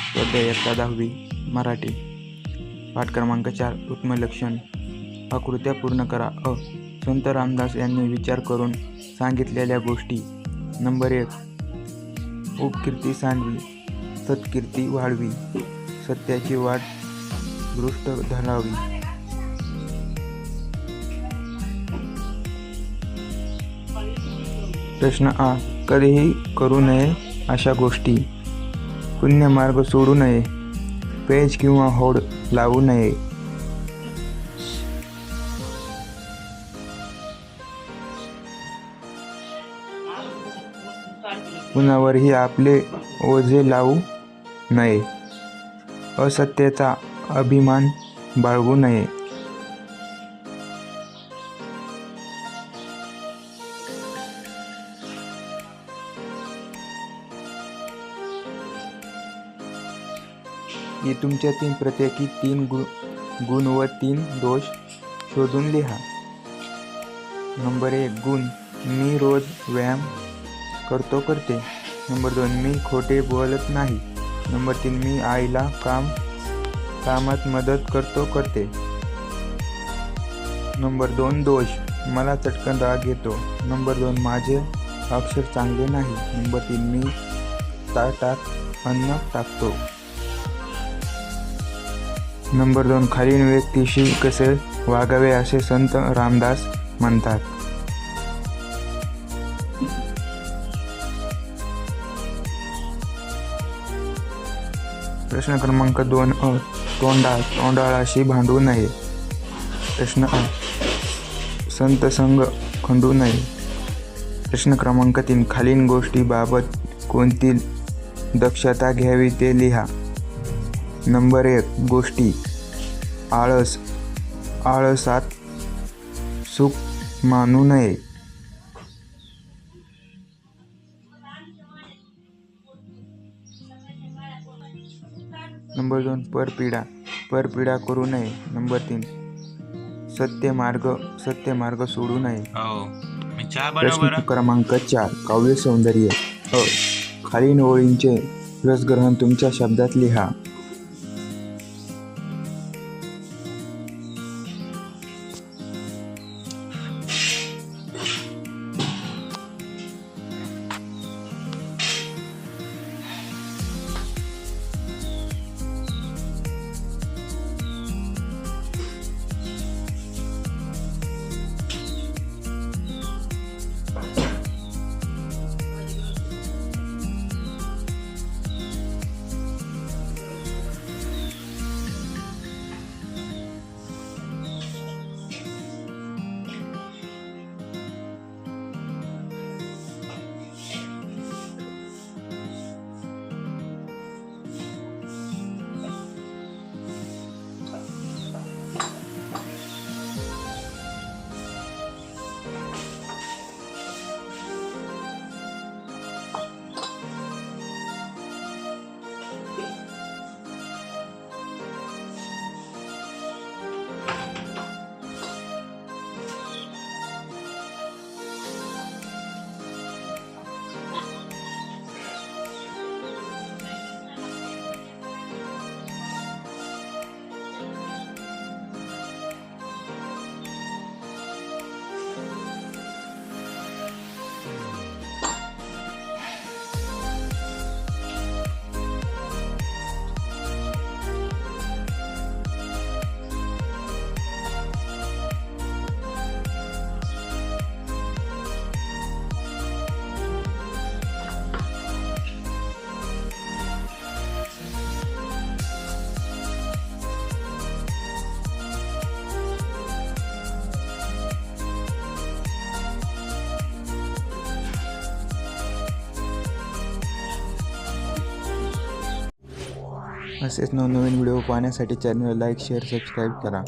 स्वाध्याय इयत्ता 10वी मराठी. पाठ क्रमांक 4. उत्तमलक्षण. आकृत्या पूर्ण करा. संत रामदास यांनी विचार करून सांगितलेल्या गोष्टी. नंबर 1. उपकीर्ती सांडवी, सत्कीर्ती वाढवी, सत्याची वाट दृष्ट धरावी. प्रश्न आ. कधीही करू नये अशा गोष्टी. पुण्यमार्ग सोडू नये, पेज किंवा होड लावू नये. कुणावरही आपले ओझे लावू नये. असत्याचा अभिमान बाळगू नये. ही तुमच्यातील प्रत्येकी 3 गुण व 3 दोष शोधून लिहा. नंबर 1. गुण. मी रोज व्यायाम करते. नंबर 2. मी खोटे बोलत नाही. नंबर 3. मी आईला कामात मदत करते. नंबर 2. दोष. मला चटकन राग येतो. नंबर 2. माझे अक्षर चांगले नाही. नंबर 3. मी ताटात अन्न टाकतो. नंबर 2. खालील व्यक्तीशी कसे वागावे असे संत रामदास म्हणतात. प्रश्न क्रमांक 2. तोंडाळाशी भांडू नये. प्रश्न आ. संत संग खंडू नये. प्रश्न क्रमांक 3. खालील गोष्टीबाबत कोणती दक्षता घ्यावी ते लिहा. नंबर 1. गोष्टी. आळसात सुख मानू नये. नंबर 2. परपीडा करू नये. नंबर 3. सत्य मार्ग सोडू नये. प्रश्न क्रमांक 4. काव्य सौंदर्य. खालील ओळींचे रसग्रहण तुमच्या शब्दात लिहा. असेच नवनवीन व्हिडिओ पाहण्यासाठी चॅनलला लाईक, शेअर, सबस्क्राईब करा.